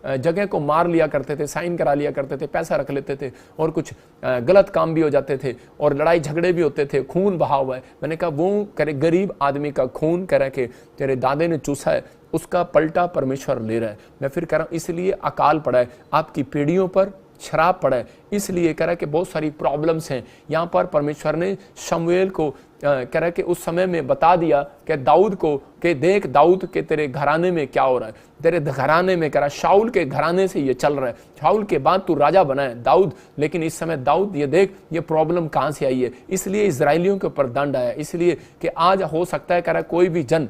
जगह को मार लिया करते थे, साइन करा लिया करते थे, पैसा रख लेते थे और कुछ गलत काम भी हो जाते थे और लड़ाई झगड़े भी होते थे, खून बहा हुआ है। मैंने कहा वो करे गरीब आदमी का खून कह रहा के तेरे दादे ने चूसा है, उसका पलटा परमेश्वर ले रहा है। मैं फिर कह रहा हूँ इसलिए अकाल पड़ा है आपकी पीढ़ियों पर, शराब पड़ा है, इसलिए कह रहा है कि बहुत सारी प्रॉब्लम्स हैं। यहाँ पर परमेश्वर ने शमूएल को कह रहा है कि उस समय में बता दिया कि दाऊद को कि देख दाऊद के तेरे घराने में क्या हो रहा है, तेरे घराने में कह रहा शाऊल के घराने से ये चल रहा है, शाऊल के बाद तू राजा बना है दाऊद, लेकिन इस समय दाऊद ये देख ये प्रॉब्लम कहाँ से आई है, इसलिए इजराइलियों के ऊपर दंड आया। इसलिए कि आज हो सकता है कह रहा कोई भी जन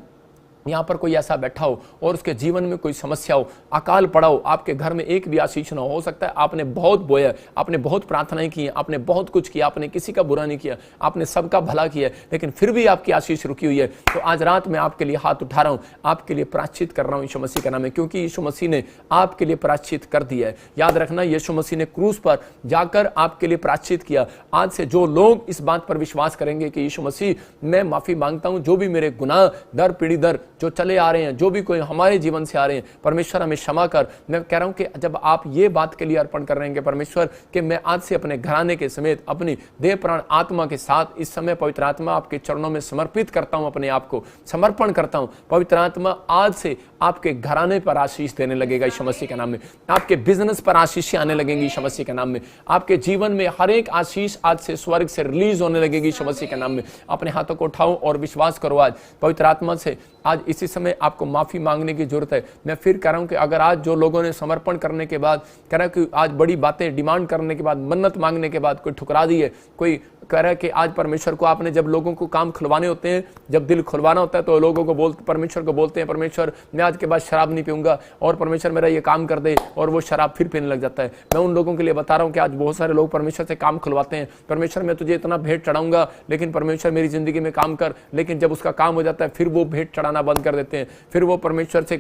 यहाँ पर कोई ऐसा बैठा हो और उसके जीवन में कोई समस्या हो, अकाल पड़ा हो, आपके घर में एक भी आशीष ना हो सकता है आपने बहुत बोया, आपने बहुत प्रार्थनाएं की, आपने बहुत कुछ किया, आपने किसी का बुरा नहीं किया, आपने सबका भला किया, लेकिन फिर भी आपकी आशीष रुकी हुई है। तो आज रात मैं आपके लिए हाथ उठा रहा हूँ, आपके लिए प्रायश्चित कर रहा हूँ यीशु मसीह का नाम है, क्योंकि यीशु मसीह ने आपके लिए प्रायश्चित कर दिया है। याद रखना यीशु मसीह ने क्रूस पर जाकर आपके लिए प्रायश्चित किया। आज से जो लोग इस बात पर विश्वास करेंगे कि यीशु मसीह मैं माफी मांगता हूँ, जो भी मेरे गुनाह दर पीढ़ी दर जो चले आ रहे हैं, जो भी कोई हमारे जीवन से आ रहे हैं, परमेश्वर हमें क्षमा कर। मैं कह रहा हूं कि जब आप ये बात के लिए अर्पण कर रहे हैं कि परमेश्वर कि मैं आज से अपने घराने के समेत अपनी देह प्राण आत्मा के साथ इस समय पवित्र आत्मा आपके चरणों में समर्पित करता हूं, अपने आप को समर्पण करता हूं। पवित्र आत्मा आज से आपके घराने पर आशीष देने लगेगा यीशु मसीह के नाम में, आपके बिजनेस पर आशीष आने लगेंगी यीशु मसीह के नाम में, आपके जीवन में हर एक आशीष आज से स्वर्ग से रिलीज होने लगेगी यीशु मसीह के नाम में। अपने हाथों को उठाओ और विश्वास करो आज पवित्र आत्मा से। आज इसी समय आपको माफी मांगने की जरूरत है। मैं फिर कह रहा हूं कि अगर आज जो लोगों ने समर्पण करने के बाद कह रहा है कि आज बड़ी बातें डिमांड करने के बाद, मन्नत मांगने के बाद कोई ठुकरा दी है, कोई कह रहा है कि आज परमेश्वर को आपने जब लोगों को काम खुलवाने होते हैं, जब दिल खुलवाना होता है तो लोगों को परमेश्वर को बोलते हैं परमेश्वर मैं आज के बाद शराब नहीं पीऊंगा और परमेश्वर मेरा ये काम कर दे, और वो शराब फिर पीने लग जाता है। मैं उन लोगों के लिए बता रहा हूं कि आज बहुत सारे लोग परमेश्वर से काम खुलवाते हैं, परमेश्वर मैं तुझे इतना भेंट चढ़ाऊंगा, लेकिन परमेश्वर मेरी जिंदगी में काम कर, लेकिन जब उसका काम हो जाता है फिर वो भेंट चढ़ाना बंद कर देते हैं, फिर वो परमेश्वर से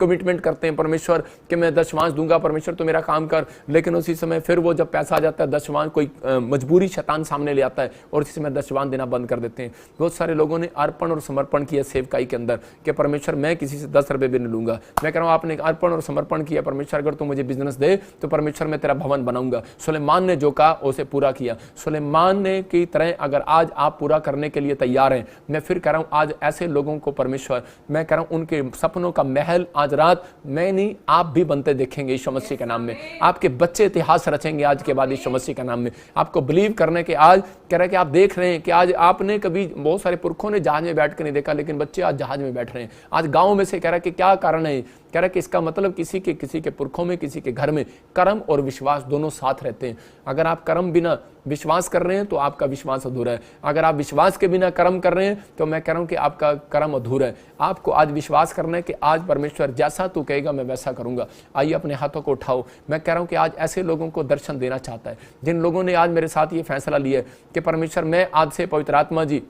कमिटमेंट करते हैं परमेश्वर कि मैं दशमांश दूंगा, परमेश्वर तो मेरा काम कर, लेकिन उसी समय फिर वो जब पैसा आ जाता है दशमांश कोई मजबूरी शैतान सामने ले आता है और इसी समय दशमांश देना बंद कर देते हैं। बहुत सारे लोगों ने अर्पण और समर्पण किया सेवकाई के अंदर कि परमेश्वर मैं किसी से 10 रुपए भी नहीं लूंगा। मैं कह रहा हूं आपने अर्पण और समर्पण किया, परमेश्वर अगर तू मुझे बिजनेस दे तो परमेश्वर मैं तेरा भवन बनाऊंगा। सुलेमान ने जो कहा उसे पूरा किया। सुलेमान ने की तरह अगर आज आप पूरा करने के लिए तैयार हैं, मैं फिर कह रहा हूं आज ऐसे लोगों को परमेश्वर मैं कह रहा हूं उनके सपनों का महल आज रात मैं नहीं आप भी बनते देखेंगे यीशु मसीह के नाम में। आपके बच्चे इतिहास रचेंगे आज के बाद यीशु मसीह के नाम में। आपको बिलीव करने के आज कह रहा है कि आप देख रहे हैं कि आज आपने कभी बहुत सारे पुरखों ने जहाज में बैठ कर नहीं देखा, लेकिन बच्चे आज जहाज में बैठ रहे हैं। आज गांव में से कह रहा है कि क्या कारण है, कह रहा है कि इसका मतलब किसी के पुरखों में किसी के घर में कर्म और विश्वास दोनों साथ रहते हैं। अगर आप कर्म बिना विश्वास कर रहे हैं तो आपका विश्वास अधूरा है, अगर आप विश्वास के बिना कर्म कर रहे हैं तो मैं कह रहा हूं कि आपका कर्म अधूरा है। आपको आज विश्वास करना है कि आज परमेश्वर जैसा तू कहेगा मैं वैसा करूंगा। आइए अपने हाथों को उठाओ। मैं कह रहा हूं कि आज ऐसे लोगों को दर्शन देना चाहता है जिन लोगों ने आज मेरे साथ ये फैसला लिया है कि परमेश्वर मैं आज से पवित्र आत्मा जी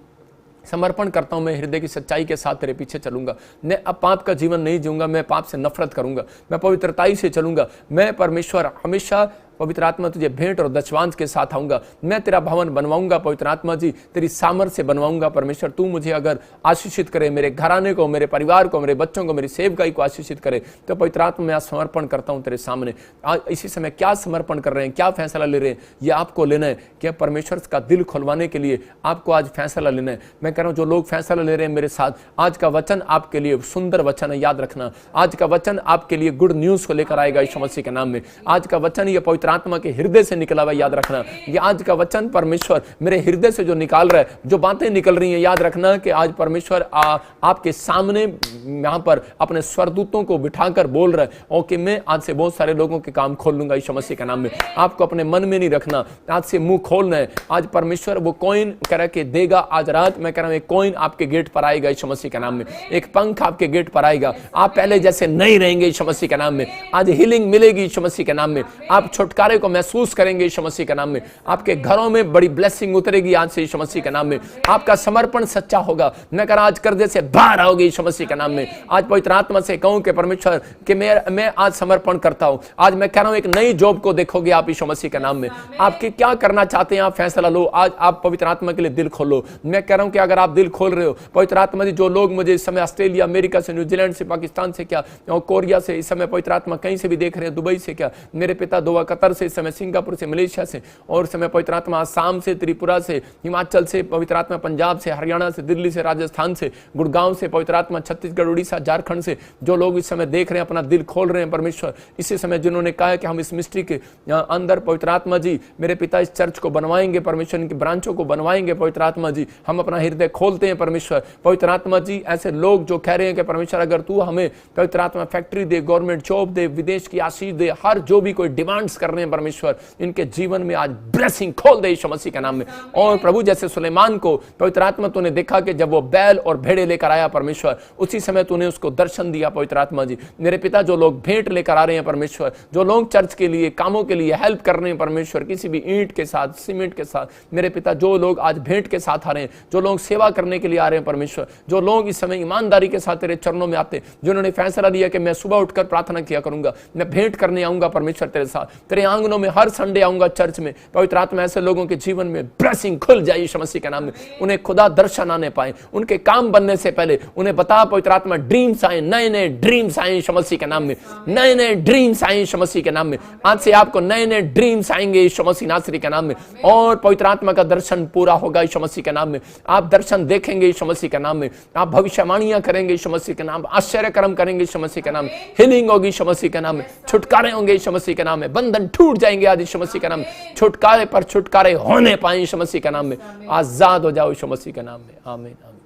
समर्पण करता हूं, मैं हृदय की सच्चाई के साथ तेरे पीछे चलूंगा, मैं अब पाप का जीवन नहीं जीऊंगा, मैं पाप से नफरत करूंगा, मैं पवित्रताई से चलूंगा, मैं परमेश्वर हमेशा पवित्र आत्मा तुझे भेंट और दशवांश के साथ आऊंगा, मैं तेरा भवन बनवाऊंगा पवित्र आत्मा जी, तेरी सामर्थ्य से बनवाऊंगा। परमेश्वर तू मुझे अगर आशीषित करे, मेरे घराने को, मेरे परिवार को, मेरे बच्चों को, मेरी सेवकाई को आशीषित करे, तो पवित्र आत्मा मैं आज समर्पण करता हूं तेरे सामने। आज इसी समय क्या समर्पण कर रहे हैं, क्या फैसला ले रहे हैं, ये आपको लेना है कि परमेश्वर का दिल खुलवाने के लिए आपको आज फैसला लेना है। मैं कह रहा हूं जो लोग फैसला ले रहे हैं मेरे साथ, आज का वचन आपके लिए सुंदर वचन है, याद रखना आज का वचन आपके लिए गुड न्यूज को लेकर आएगा यीशु मसीह के नाम में। आज का वचन ये पवित्र आत्मा के हृदय से निकला हुआ, याद रखना ये आज का वचन परमेश्वर मेरे हृदय से जो निकाल रहा है, जो बातें निकल रही हैं, याद रखना कि आज परमेश्वर आपके सामने यहां पर अपने स्वरदूतों को बिठाकर बोल रहा है और कि मैं आज से बहुत सारे लोगों के काम खोल लूंगा यीशु मसीह के नाम में। आपको अपने मन में नहीं रखना, आज से मुंह खोलना है। आज परमेश्वर वो कॉइन कह के देगा आज रात। मैं कह रहा हूं एक कॉइन आपके गेट पर आएगा यीशु मसीह के नाम में, एक पंख आपके गेट पर आएगा। आप पहले जैसे नहीं रहेंगे यीशु मसीह के नाम में। आज हीलिंग मिलेगी यीशु मसीह के नाम में। आप छोटे छुटकारे को महसूस करेंगे यीशु मसीह के नाम में। आपके घरों में बड़ी ब्लेसिंग उतरेगी आज से यीशु मसीह के नाम में। आपका समर्पण सच्चा होगा। मैं कह रहा आज कर्जे से बाहर आओगे यीशु मसीह के नाम में। आज पवित्र आत्मा से कहूं कि परमेश्वर कि मैं आज समर्पण करता हूं। आज मैं कह रहा हूं एक नई जॉब को देखोगे आप यीशु मसीह के नाम में। आपके क्या करना चाहते हैं आप फैसला लो। आज आप पवित्र आत्मा के लिए दिल खोलो। मैं कह रहा हूं कि अगर आप दिल खोल रहे हो, पवित्र आत्मा जी, जो लोग मुझे इस समय ऑस्ट्रेलिया, अमेरिका से, न्यूजीलैंड से, पाकिस्तान से क्या और कोरिया से इस समय पवित्र आत्मा कहीं से भी देख रहे हैं, दुबई से क्या, मेरे पिता दोहा, कतर से, इस समय सिंगापुर से, मलेशिया से, और समय पवित्र आत्मा आसाम से, त्रिपुरा से, हिमाचल से, पवित्र आत्मा पंजाब से, हरियाणा से, दिल्ली से, राजस्थान से, गुड़गांव से, पवित्र आत्मा छत्तीसगढ़, उड़ीसा, झारखंड से, जो लोग इस समय देख रहे हैं, अपना दिल खोल रहे हैं परमेश्वर। इसी समय जिन्होंने कहा है कि हम इस मिस्ट्री के अंदर पवित्र आत्मा जी, मेरे पिता इस चर्च को बनवाएंगे परमेश्वर, इनकी ब्रांचों को बनवाएंगे पवित्र आत्मा जी, हम अपना हृदय खोलते हैं परमेश्वर। पवित्र आत्मा जी, ऐसे लोग जो कह रहे हैं कि परमेश्वर अगर तू हमें पवित्र आत्मा फैक्ट्री दे, गवर्नमेंट जॉब दे, विदेश की आशीष दे, हर जो भी कोई डिमांड्स कर रहे हैं परमेश्वर, इनके जीवन में आज ब्लेसिंग खोल दे यीशु मसीह के नाम में। और प्रभु जैसे सुलेमान को पवित्र आत्मा तूने देखा कि जब वो बैल और भेड़े लेकर आया परमेश्वर, उसी समय तूने उसको दर्शन दिया पवित्र आत्मा जी। मेरे पिता जो लोग भेंट लेकर आ रहे हैं परमेश्वर, जो लोग चर्च के लिए, कामों के लिए हेल्प कर रहे हैं परमेश्वर, किसी भी ईंट के साथ, सीमेंट के साथ, मेरे पिता जो लोग आज भेंट के साथ आ रहे हैं, जो लोग सेवा करने के लिए आ रहे हैं परमेश्वर, जो लोग इस समय ईमानदारी के साथ तेरे चरणों में आते, जिन्होंने फैसला लिया कि मैं सुबह उठकर प्रार्थना किया करूंगा, मैं भेंट करने आऊंगा परमेश्वर तेरे साथ, तेरे आंगनों में हर संडे आऊंगा चर्च में, पवित्र आत्मा ऐसे लोगों के जीवन में ब्लेसिंग खुल जाए यीशु मसीह के नाम में। उन्हें खुदा दर्शन आने पाए, उनके काम बनने से पहले उन्हें बता पवित्र आत्मा, ड्रीम्स आए, नए नए ड्रीम्स आए यीशु मसीह के नाम में, नए नए ड्रीम्स आए यीशु मसीह के नाम में। आज से आपको नए नए ड्रीम्स आएंगे यीशु मसीह नासरी के नाम में, और पवित्र आत्मा का दर्शन पूरा होगा यीशु मसीह के नाम में। आप दर्शन देखेंगे यीशु मसीह के नाम में, आप भविष्यवाणियां करेंगे यीशु मसीह के नाम, आश्चर्य कर्म करेंगे यीशु मसीह के नाम, हीलिंग होगी यीशु मसीह के नाम में, छुटकारे होंगे यीशु मसीह के नाम में, बंधन टूट जाएंगे आज यीशु मसीह के नाम में, छुटकारे पर छुटकारे होने पाए यीशु मसीह के नाम में, आजाद हो जाओ यीशु मसीह के नाम में। आमीन आमीन।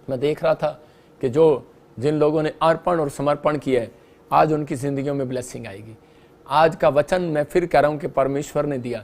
मैं देख रहा था कि जिन लोगों ने अर्पण और समर्पण किया है, आज उनकी जिंदगियों में ब्लेसिंग आएगी। आज का वचन मैं फिर कह रहा हूं कि परमेश्वर ने दिया,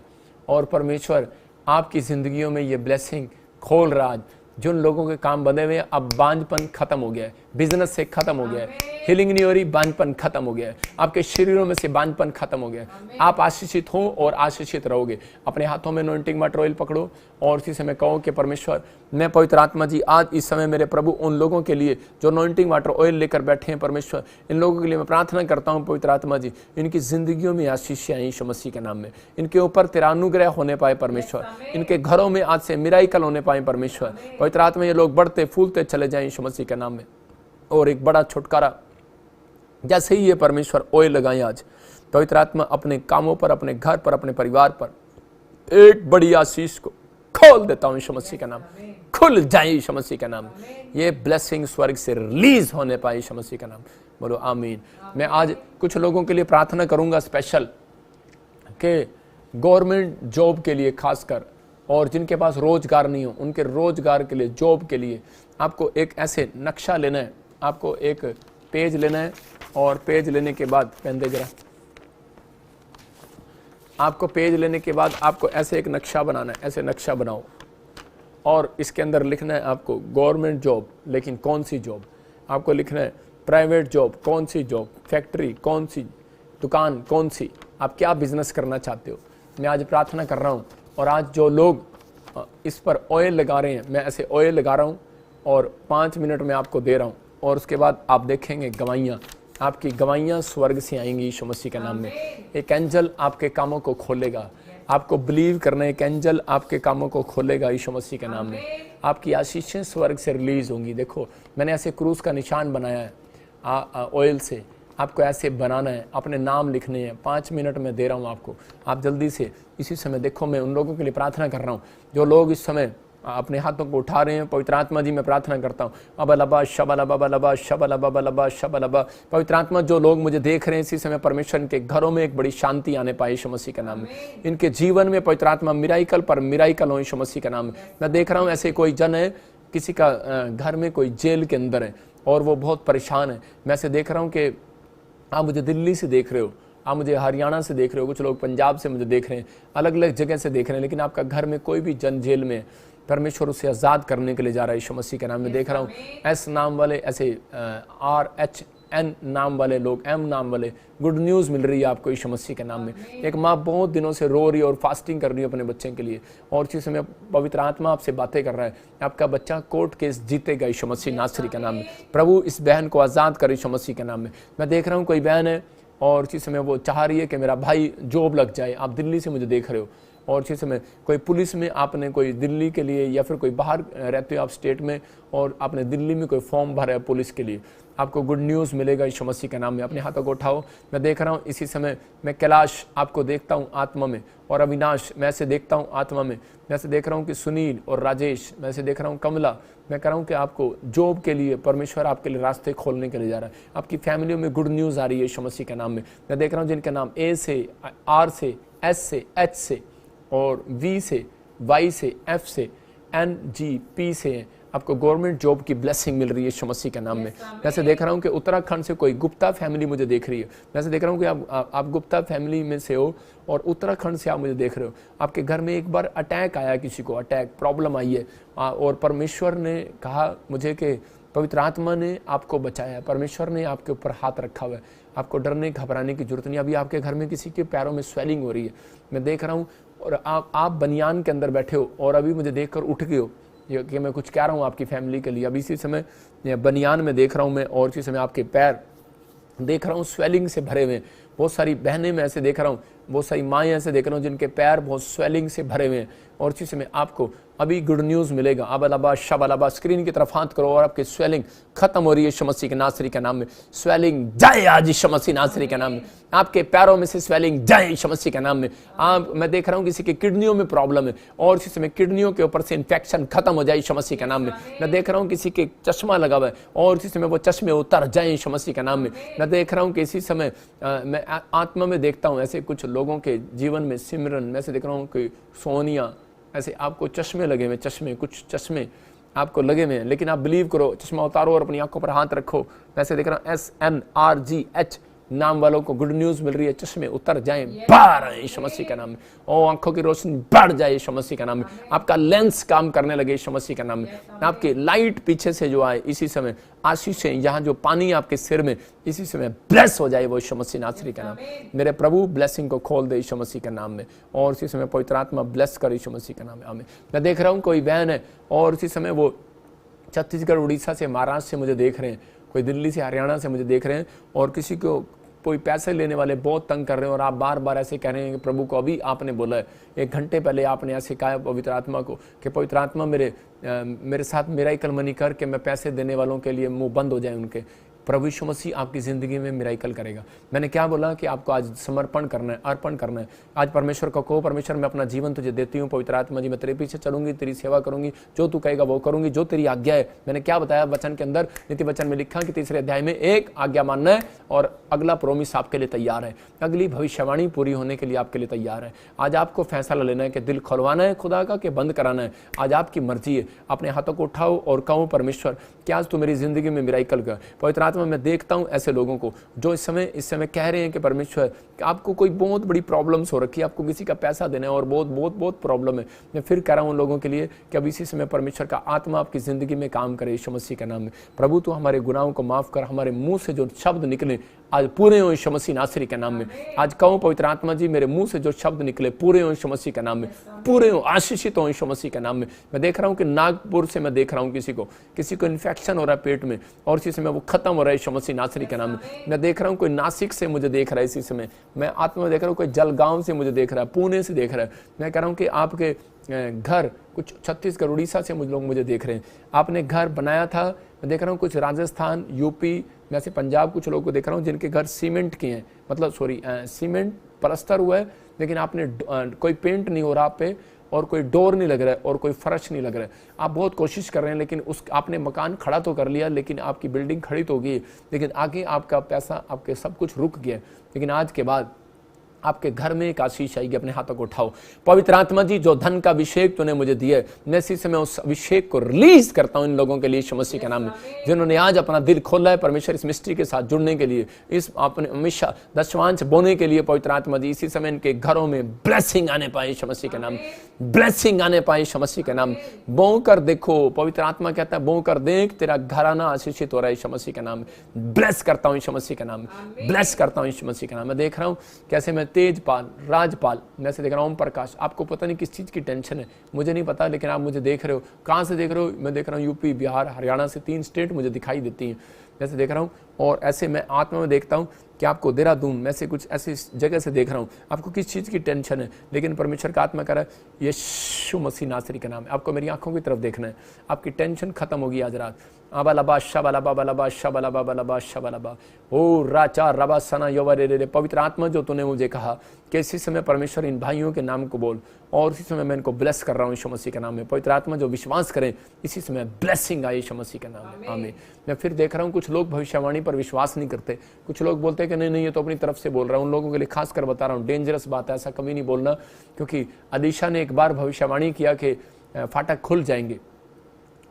और परमेश्वर आपकी जिंदगियों में ये ब्लेसिंग खोल रहा। आज जिन लोगों के काम बंधे हुए हैं, अब बांझपन खत्म हो गया है, बिजनेस से खत्म हो गया है, हीलिंग नहीं हो रही, बांझपन खत्म हो गया है, आपके शरीरों में से बांझपन खत्म हो गया है। आप आशीषित हो और आशीषित रहोगे। अपने हाथों में अनॉइंटिंग वाटर ऑयल पकड़ो और उसी समय कहो कि परमेश्वर, मैं पवित्र आत्मा जी आज इस समय मेरे प्रभु उन लोगों के लिए जो अनॉइंटिंग वाटर ऑयल लेकर बैठे हैं परमेश्वर, इन लोगों के लिए मैं प्रार्थना करता हूं पवित्र आत्मा जी, इनकी जिंदगियों में आशीष आए यीशु मसीह के नाम में, इनके ऊपर तेरा अनुग्रह होने पाए परमेश्वर, इनके घरों में आज से मिराइकल होने पाए परमेश्वर। पवित्र आत्मा ये लोग बढ़ते फूलते चले जाएं यीशु मसीह के नाम में, और एक बड़ा छुटकारा जैसे ही ये परमेश्वर ऑयल लगाएं आज, पवित्र आत्मा अपने कामों पर, अपने घर पर, अपने परिवार पर एक बड़ी आशीष को खोल देता हूं यीशु मसीह का नाम, खुल जाए यीशु मसीह का नाम, ये ब्लेसिंग स्वर्ग से रिलीज होने पाए यीशु मसीह का नाम। बोलो आमीन। मैं आज कुछ लोगों के लिए प्रार्थना करूंगा स्पेशल, कि गवर्नमेंट जॉब के लिए खासकर, और जिनके पास रोजगार नहीं हो उनके रोजगार के लिए, जॉब के लिए आपको एक ऐसे नक्शा लेना है, आपको एक पेज लेना है, और पेज लेने के बाद पेन दे जरा, आपको पेज लेने के बाद आपको ऐसे एक नक्शा बनाना है, ऐसे नक्शा बनाओ, और इसके अंदर लिखना है आपको गवर्नमेंट जॉब, लेकिन कौन सी जॉब, आपको लिखना है प्राइवेट जॉब कौन सी जॉब, फैक्ट्री कौन सी, दुकान कौन सी, आप क्या बिजनेस करना चाहते हो। मैं आज प्रार्थना कर रहा हूँ, और आज जो लोग इस पर ऑयल लगा रहे हैं, मैं ऐसे ऑयल लगा रहा हूँ और 5 मिनट में आपको दे रहा हूँ, और उसके बाद आप देखेंगे गवाहियाँ, आपकी गवाहियाँ स्वर्ग से आएंगी यीशु मसीह के नाम में। एक एंजल आपके कामों को खोलेगा, आपको बिलीव करना है, एक एंजल आपके कामों को खोलेगा यीशु मसीह के नाम में। आपकी आशीषें स्वर्ग से रिलीज होंगी। देखो मैंने ऐसे क्रूस का निशान बनाया है ऑयल से, आपको ऐसे बनाना है, अपने नाम लिखने हैं। 5 मिनट में दे रहा हूँ आपको, आप जल्दी से इसी समय देखो। मैं उन लोगों के लिए प्रार्थना कर रहा हूँ जो लोग इस समय अपने हाथों को उठा रहे हैं। पवित्र आत्मा जी मैं प्रार्थना करता हूँ, अबलबा शबलबा बलबा शबलबा बलबा शबलबा। पवित्र आत्मा जो लोग मुझे देख रहे हैं इसी समय, परमेश्वर के घरों में एक बड़ी शांति आने पाए यीशु मसीह के नाम में। इनके जीवन में पवित्र आत्मा मिराइकल पर मिराइकल हो यीशु मसीह के नाम में। मैं देख रहा हूँ ऐसे कोई जन है, किसी का घर में कोई जेल के अंदर है और वो बहुत परेशान है। मैं ऐसे देख रहा हूँ कि आप मुझे दिल्ली से देख रहे हो, आप मुझे हरियाणा से देख रहे हो, कुछ लोग पंजाब से मुझे देख रहे हैं, अलग अलग जगह से देख रहे हैं, लेकिन आपका घर में कोई भी जन जेल में, परमेश्वर उसे आज़ाद करने के लिए जा रहा है यीशु मसीह के नाम में। देख रहा हूँ एस नाम वाले ऐसे RH एन नाम वाले लोग, एम नाम वाले, गुड न्यूज़ मिल रही है आपको यीशु मसीह के नाम में। एक माँ बहुत दिनों से रो रही है और फास्टिंग कर रही है अपने बच्चे के लिए, और इसी समय पवित्र आत्मा आपसे बातें कर रहा है, आपका बच्चा कोर्ट केस जीतेगा यीशु मसीह नासरी के नाम में। प्रभु इस बहन को आज़ाद करे यीशु मसीह के नाम में। मैं देख रहा हूँ कोई बहन है और इसी समय वो चाह रही है कि मेरा भाई जॉब लग जाए। आप दिल्ली से मुझे देख रहे हो, और इसी समय कोई पुलिस में आपने कोई दिल्ली के लिए, या फिर कोई बाहर रहते हो आप स्टेट में और आपने दिल्ली में कोई फॉर्म भरा है पुलिस के लिए, आपको गुड न्यूज़ मिलेगा यीशु मसीह के नाम में। अपने हाथों को उठाओ। मैं देख रहा हूँ इसी समय, मैं कैलाश आपको देखता हूँ आत्मा में, और अविनाश मैं से देखता हूँ आत्मा में। मैं से देख रहा हूँ कि सुनील और राजेश, मैं से देख रहा हूँ कमला। मैं कह रहा हूँ कि आपको जॉब के लिए परमेश्वर आपके लिए रास्ते खोलने के लिए जा रहा है। आपकी फैमिलियों में गुड न्यूज़ आ रही है यीशु मसीह के नाम में। मैं देख रहा हूँ जिनके नाम ए से, आर से, एस से, एच से, और वी से, वाई से, एफ से, एन, जी, पी से हैं, आपको गवर्नमेंट जॉब की ब्लेसिंग मिल रही है यीशु मसीह के नाम में। मैं से देख रहा हूँ कि उत्तराखंड से कोई गुप्ता फैमिली मुझे देख रही है। मैं से देख रहा हूँ कि आप गुप्ता फैमिली में से हो और उत्तराखंड से आप मुझे देख रहे हो। आपके घर में एक बार अटैक आया, किसी को अटैक प्रॉब्लम आई है, और परमेश्वर ने कहा मुझे कि पवित्र आत्मा ने आपको बचाया, परमेश्वर ने आपके ऊपर हाथ रखा हुआ है, आपको डरने घबराने की जरूरत नहीं। अभी आपके घर में किसी के पैरों में स्वेलिंग हो रही है, मैं देख रहा हूँ, और आप बनियान के अंदर बैठे हो और अभी मुझे देखकर उठ गए हो कि मैं कुछ कह रहा हूँ आपकी फैमिली के लिए। अभी इसी समय बनियान में देख रहा हूँ मैं, और इसी समय आपके पैर देख रहा हूँ स्वेलिंग से भरे हुए। बहुत सारी बहनें मैं ऐसे देख रहा हूँ, बहुत सारी माएँ ऐसे देख रहा हूँ जिनके पैर बहुत स्वेलिंग से भरे हुए हैं, और इसी समय आपको अभी गुड न्यूज़ मिलेगा। अबलाबा शबलाबा, स्क्रीन की तरफ हाथ करो और आपकी स्वेलिंग खत्म हो रही है यीशु मसीह के नासरी के नाम में। स्वेलिंग जाए आज यीशु मसीह नासरी के नाम में। आपके पैरों में से स्वेलिंग जाए यीशु मसीह के नाम में। मैं देख रहा हूँ किसी के किडनियों में प्रॉब्लम है, और इसी समय किडनियों के ऊपर से इन्फेक्शन खत्म हो जाए यीशु मसीह के नाम में। मैं देख रहा हूँ किसी के चश्मा लगा हुआ है, और इसी समय वो चश्मे उतर जाए यीशु मसीह के नाम में। मैं देख रहा हूँ कि इसी समय मैं आत्मा में देखता हूँ ऐसे कुछ लोगों के जीवन में, सिमरन मैं से देख रहा हूँ कि सोनिया, ऐसे आपको चश्मे लगे हुए, चश्मे, कुछ चश्मे आपको लगे हुए हैं, लेकिन आप बिलीव करो, चश्मा उतारो और अपनी आंखों पर हाथ रखो। वैसे देख रहा हूँ SNRGH नाम वालों को गुड न्यूज़ मिल रही है, चश्मे उतर जाएं, बाहर आए यीशु मसीह का नाम में। ओ आंखों की रोशनी बढ़ जाए यीशु मसीह का नाम में। आपका लेंस काम करने लगे यीशु मसीह का नाम में। आपकी लाइट पीछे से जो आए, इसी समय आशीष है, यहाँ जो पानी आपके सिर में, इसी समय ब्लेस हो जाए वो यीशु मसीह नासरी का नाम। मेरे प्रभु ब्लेसिंग को खोल दे यीशु मसीह के नाम में, और इसी समय पवित्र आत्मा ब्लेस कर यीशु मसीह के नाम में। आमीन। मैं देख रहा हूँ कोई बहन है, और इसी समय वो छत्तीसगढ़, उड़ीसा से, महाराष्ट्र से मुझे देख रहे हैं, कोई दिल्ली से, हरियाणा से मुझे देख रहे हैं, और किसी को कोई पैसे लेने वाले बहुत तंग कर रहे हैं, और आप बार बार ऐसे कह रहे हैं कि प्रभु को अभी आपने बोला है, 1 घंटे पहले आपने ऐसे कहा पवित्र आत्मा को कि पवित्र आत्मा मेरे साथ मिराकल मनी कर के मैं पैसे देने वालों के लिए मुंह बंद हो जाए उनके। प्रभु यीशु मसीह आपकी ज़िंदगी में मिराकल करेगा। मैंने क्या बोला कि आपको आज समर्पण करना है, अर्पण करना है। आज परमेश्वर को कहो, परमेश्वर मैं अपना जीवन तुझे देती हूँ, पवित्र आत्मा जी मैं तेरे पीछे चलूंगी, तेरी सेवा करूंगी, जो तू कहेगा वो करूंगी, जो तेरी आज्ञा है। मैंने क्या बताया वचन के अंदर, नीति वचन में लिखा कि 3 अध्याय में 1 आज्ञा मानना है, और अगला प्रोमिस आपके लिए तैयार है, अगली भविष्यवाणी पूरी होने के लिए आपके लिए तैयार है। आज आपको फैसला लेना है कि दिल खुलवाना है खुदा का कि बंद कराना है। आज आपकी मर्जी है। अपने हाथों को उठाओ और कहो, परमेश्वर क्या आज तू मेरी जिंदगी में मिराकल कर। पवित्र आत्मा मैं देखता हूँ ऐसे लोगों को जो इस समय कह रहे हैं कि परमेश्वर आपको कोई बहुत बड़ी प्रॉब्लम्स हो रखी है, आपको किसी का पैसा देना है और बहुत बहुत बहुत प्रॉब्लम है। मैं फिर कह रहा हूँ लोगों के लिए कि अब इसी समय परमेश्वर का आत्मा आपकी जिंदगी में काम करे यीशु मसीह के नाम में। प्रभु तू हमारे गुनाहों को माफ कर, हमारे मुंह से जो शब्द निकले आज पूरे हो यीशु मसीह नासरी के नाम में। आज कहूँ पवित्र आत्मा जी मेरे मुंह से जो शब्द निकले पूरे हो यीशु मसीह के नाम में, पूरे हो, आशीषित हो यीशु मसीह के नाम में। मैं देख रहा हूँ कि नागपुर से मैं देख रहा हूँ किसी को इन्फेक्शन हो रहा है पेट में, और इसी समय वो खत्म हो रहा है यीशु मसीह नासरी के नाम में। मैं देख रहा हूँ कोई नासिक से मुझे देख रहा है इसी समय, मैं आत्मा में देख रहा हूँ कोई जलगांव से मुझे देख रहा है, पुणे से देख रहा है। मैं कह रहा हूँ कि आपके घर कुछ छत्तीसगढ़, उड़ीसा से लोग मुझे देख रहे हैं, आपने घर बनाया था। मैं देख रहा हूँ कुछ राजस्थान, यूपी में से पंजाब कुछ लोगों को देख रहा हूँ जिनके घर सीमेंट के हैं, मतलब सीमेंट प्लास्टर हुआ है लेकिन आपने कोई पेंट नहीं हो रहा आप पे, और कोई डोर नहीं लग रहा है और कोई फर्श नहीं लग रहा है। आप बहुत कोशिश कर रहे हैं लेकिन आपने मकान खड़ा तो कर लिया, लेकिन आपकी बिल्डिंग खड़ी तो होगी, लेकिन आगे आपका पैसा, आपके सब कुछ रुक गया। लेकिन आज के बाद आपके घर में एक आशीष आएगी। अपने हाथों को उठाओ। पवित्र आत्मा जी जो धन का अभिषेक तूने मुझे दिया है, मैं इसी समय उस अभिषेक को रिलीज करता हूं इन लोगों के लिए यीशु मसीह के नाम में, जिन्होंने आज अपना दिल खोला है परमेश्वर इस मिस्ट्री के साथ जुड़ने के लिए, इस अपने हमेशा दशवांश बोने के लिए। पवित्र आत्मा जी इसी समय इनके घरों में ब्लेसिंग आने पाए यीशु मसीह के नाम में। ब्लेसिंग आने पाए यीशु मसीह के नाम। बो कर देखो, पवित्र आत्मा कहता है बो कर देख, तेरा घराना आशीषित हो रहा है यीशु मसीह के नाम। ब्लेस करता हूँ यीशु मसीह के नाम, ब्लेस करता हूँ यीशु मसीह के नाम। मैं देख रहा हूँ कैसे मैं तेजपाल, राजपाल, मैं से देख रहा हूँ ओम प्रकाश। आपको पता नहीं किस चीज़ की टेंशन है, मुझे नहीं पता, लेकिन आप मुझे देख रहे हो। कहाँ से देख रहे हो? मैं देख रहा हूँ यूपी, बिहार, हरियाणा से 3 स्टेट मुझे दिखाई देती हैं, जैसे देख रहा हूँ। और ऐसे मैं आत्मा में देखता हूँ कि आपको देहरादून में से कुछ ऐसी जगह से देख रहा हूँ, आपको किस चीज़ की टेंशन है, लेकिन परमेश्वर का आत्मा कह रहा है यीशु मसीह नासरी का नाम है, आपको मेरी आंखों की तरफ देखना है, आपकी टेंशन खत्म होगी आज रात। आबालाबा शबालाबा बालाबा शबालाबा बालाबा शबालाबा ओ राचा रबा सना योवरे। पवित्र आत्मा जो तूने मुझे कहा कि इसी समय परमेश्वर इन भाइयों के नाम को बोल, और इसी समय मैं इनको ब्लेस कर रहा हूँ यीशु मसीह के नाम में। पवित्र आत्मा जो विश्वास करें इसी समय ब्लेसिंग आए यीशु मसीह के नाम में, आमीन। मैं फिर देख रहा हूँ कुछ लोग भविष्यवाणी पर विश्वास नहीं करते, कुछ लोग बोलते हैं कि नहीं ये तो अपनी तरफ से बोल रहा हूँ। उन लोगों के लिए खास कर बता रहा हूँ, डेंजरस बात है, ऐसा कभी नहीं बोलना, क्योंकि अलीशा ने एक बार भविष्यवाणी किया कि फाटक खुल जाएंगे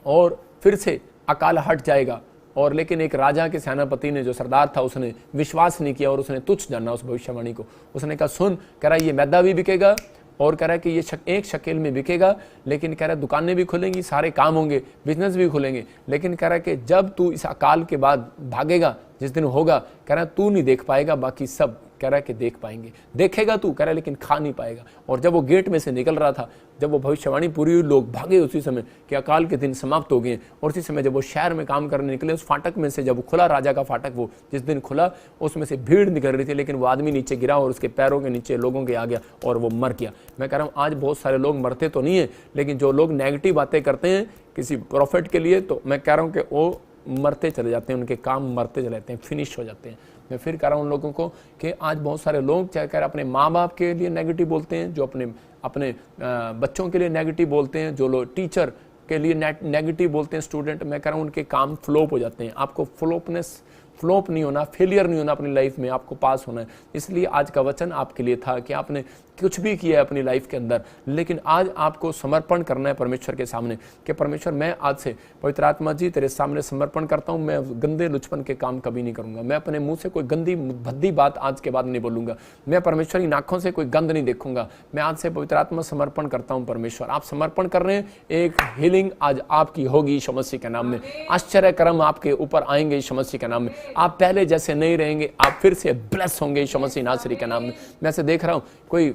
और फिर से अकाल हट जाएगा, और लेकिन एक राजा के सेनापति ने, जो सरदार था, उसने विश्वास नहीं किया और उसने तुच्छ जाना उस भविष्यवाणी को। उसने कहा सुन, कह रहा है ये मैदा भी बिकेगा, और कह रहा है कि ये एक शकेल में बिकेगा, लेकिन कह रहा है दुकानें भी खुलेंगी, सारे काम होंगे, बिजनेस भी खुलेंगे, लेकिन कह रहा है कि जब तू इस अकाल के बाद भागेगा, जिस दिन होगा, कह रहा है तू नहीं देख पाएगा, बाकी सब कह रहा है कि देख पाएंगे। देखेगा तू, कह रहा है, लेकिन खा नहीं पाएगा। और जब वो गेट में से निकल रहा था, जब वो भविष्यवाणी पूरी हुई, लोग भागे उसी समय कि अकाल के दिन समाप्त हो गए। और उसी समय जब वो शहर में काम करने निकले, उस फाटक में से जब वो खुला, राजा का फाटक वो जिस दिन खुला, उसमें से भीड़ निकल रही थी, लेकिन वो आदमी नीचे गिरा और उसके पैरों के नीचे लोगों के आ गया और वो मर गया। मैं कह रहा हूँ आज बहुत सारे लोग मरते तो नहीं है, लेकिन जो लोग नेगेटिव बातें करते हैं किसी प्रॉफिट के लिए, तो मैं कह रहा हूँ कि वो मरते चले जाते हैं, उनके काम मरते चले जाते हैं, फिनिश हो जाते हैं। मैं फिर कह रहा हूँ उन लोगों को कि आज बहुत सारे लोग चाहे कह रहे अपने माँ बाप के लिए नेगेटिव बोलते हैं, जो अपने बच्चों के लिए नेगेटिव बोलते हैं, जो लोग टीचर के लिए नेगेटिव बोलते हैं, स्टूडेंट, मैं कह रहा हूँ उनके काम फ्लॉप हो जाते हैं। आपको फ्लॉप नहीं होना, फेलियर नहीं होना अपनी लाइफ में, आपको पास होना है। इसलिए आज का वचन आपके लिए था कि आपने कुछ भी किया है अपनी लाइफ के अंदर, लेकिन आज आपको समर्पण करना है परमेश्वर के सामने कि परमेश्वर मैं आज से पवित्र आत्मा जी तेरे सामने समर्पण करता हूँ, मैं गंदे लुचपन के काम कभी नहीं करूँगा, मैं अपने मुंह से कोई गंदी भद्दी बात आज के बाद नहीं बोलूँगा, मैं परमेश्वर की आंखों से कोई गंद नहीं देखूंगा। मैं आज से पवित्र आत्मा समर्पण करता हूँ। परमेश्वर आप समर्पण कर रहे हैं, एक हीलिंग आज आपकी होगी यीशु मसीह के नाम में, आश्चर्य कर्म आपके ऊपर आएंगे यीशु मसीह के नाम में, आप पहले जैसे नहीं रहेंगे, आप फिर से ब्लेस होंगे यीशु मसीह नासरी के नाम में। मैं से देख रहा हूँ कोई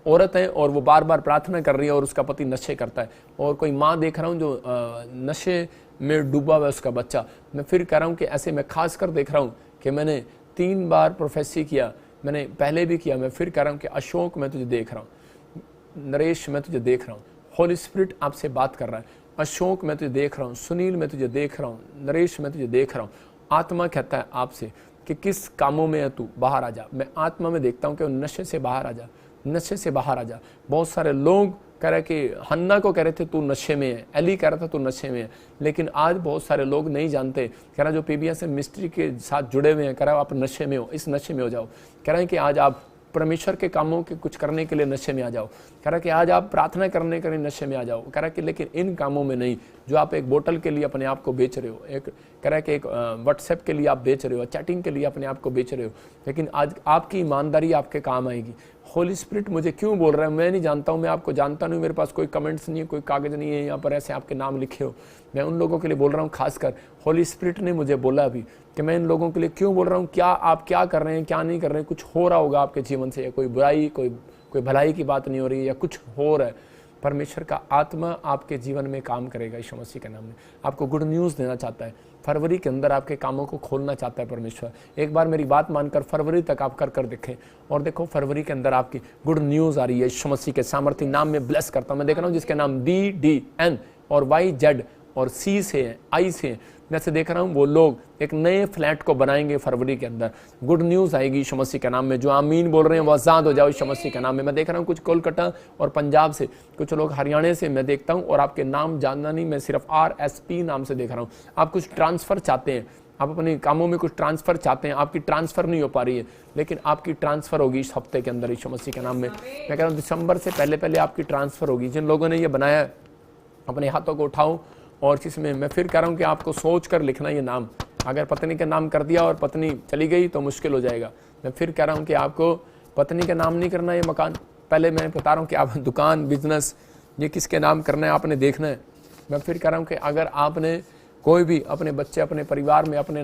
औरत है और वो बार बार प्रार्थना कर रही है और उसका पति नशे करता है, और कोई माँ देख रहा हूँ जो नशे में डूबा हुआ है उसका बच्चा। मैं फिर कह रहा हूँ कि ऐसे मैं खास कर देख रहा हूँ कि मैंने 3 बार प्रोफेसी किया, मैंने पहले भी किया। मैं फिर कह रहा हूँ कि अशोक मैं तुझे देख रहा हूँ, नरेश मैं तुझे देख रहा हूँ, होली स्पिरिट आपसे बात कर रहा है। अशोक मैं तुझे देख रहा हूँ, सुनील मैं तुझे देख रहा हूँ, नरेश मैं तुझे देख रहा हूँ। आत्मा कहता है आपसे कि किस कामों में है तू, बाहर आ जा। मैं आत्मा में देखता हूँ कि नशे से बाहर आ जा, नशे से बाहर आ जा। बहुत सारे लोग कह रहे कि हन्ना को कह रहे थे तू नशे में है, एली कह रहा था तू नशे में है, लेकिन आज बहुत सारे लोग नहीं जानते। कह रहा जो पीबीएस मिस्ट्री के साथ जुड़े हुए हैं, कह रहा आप नशे में हो, इस नशे में हो जाओ। कह रहे हैं कि आज आप परमेश्वर के कामों के कुछ करने के लिए नशे में आ जाओ। कह रहा कि आज आप प्रार्थना करने के लिए नशे में आ जाओ। कह रहा कि लेकिन इन कामों में नहीं, जो आप एक बोतल के लिए अपने आप को बेच रहे हो, एक कह रहा है कि एक व्हाट्सएप के लिए आप बेच रहे हो, चैटिंग के लिए अपने आप को बेच रहे हो, लेकिन आज आपकी ईमानदारी आपके काम आएगी। होली स्पिरिट मुझे क्यों बोल रहा है मैं नहीं जानता हूँ, मैं आपको जानता नहीं, मेरे पास कोई कमेंट्स नहीं है, कोई कागज़ नहीं है यहाँ पर ऐसे आपके नाम लिखे हो। मैं उन लोगों के लिए बोल रहा हूँ, खासकर होली स्पिरिट ने मुझे बोला अभी कि मैं इन लोगों के लिए क्यों बोल रहा हूँ। क्या आप क्या कर रहे हैं, क्या नहीं कर रहे हैं, कुछ हो रहा होगा आपके जीवन से, या कोई बुराई कोई भलाई की बात नहीं हो रही है, या कुछ हो रहा है। परमेश्वर का आत्मा आपके जीवन में काम करेगा यीशु मसीह के नाम में। आपको गुड न्यूज़ देना चाहता है, फरवरी के अंदर आपके कामों को खोलना चाहता है परमेश्वर। एक बार मेरी बात मानकर फरवरी तक आप कर देखें, और देखो फरवरी के अंदर आपकी गुड न्यूज़ आ रही है। यीशु मसीह के सामर्थ्य नाम में ब्लेस करता हूँ। मैं देख रहा हूँ जिसके नाम BDN और YZ और C से हैं, I से हैं, मैं से देख रहा हूँ वो लोग एक नए फ्लैट को बनाएंगे फरवरी के अंदर। गुड न्यूज़ आएगी यीशु मसीह के नाम में। जो आमीन बोल रहे हैं वो आज़ाद हो जाओ यीशु मसीह के नाम में। मैं देख रहा हूँ कुछ कोलकाता और पंजाब से, कुछ लोग हरियाणा से मैं देखता हूँ, और आपके नाम जानना नहीं, मैं सिर्फ RSP नाम से देख रहा हूँ। आप कुछ ट्रांसफ़र चाहते हैं, आप अपने कामों में कुछ ट्रांसफ़र चाहते हैं, आपकी ट्रांसफ़र नहीं हो पा रही है, लेकिन आपकी ट्रांसफ़र होगी इस हफ्ते के अंदर यीशु मसीह के नाम में। मैं कह रहा हूँ दिसंबर से पहले आपकी ट्रांसफ़र होगी। जिन लोगों ने ये बनाया अपने हाथों को उठाओ, और जिसमें मैं फिर कह रहा हूँ कि आपको सोच कर लिखना ये नाम। अगर पत्नी का नाम कर दिया और पत्नी चली गई तो मुश्किल हो जाएगा। मैं फिर कह रहा हूँ कि आपको पत्नी का नाम नहीं करना ये मकान, पहले मैं बता रहा हूँ कि आप दुकान बिजनेस ये किसके नाम करना है आपने देखना है। मैं फिर कह रहा हूँ कि अगर आपने कोई भी अपने बच्चे अपने परिवार में अपने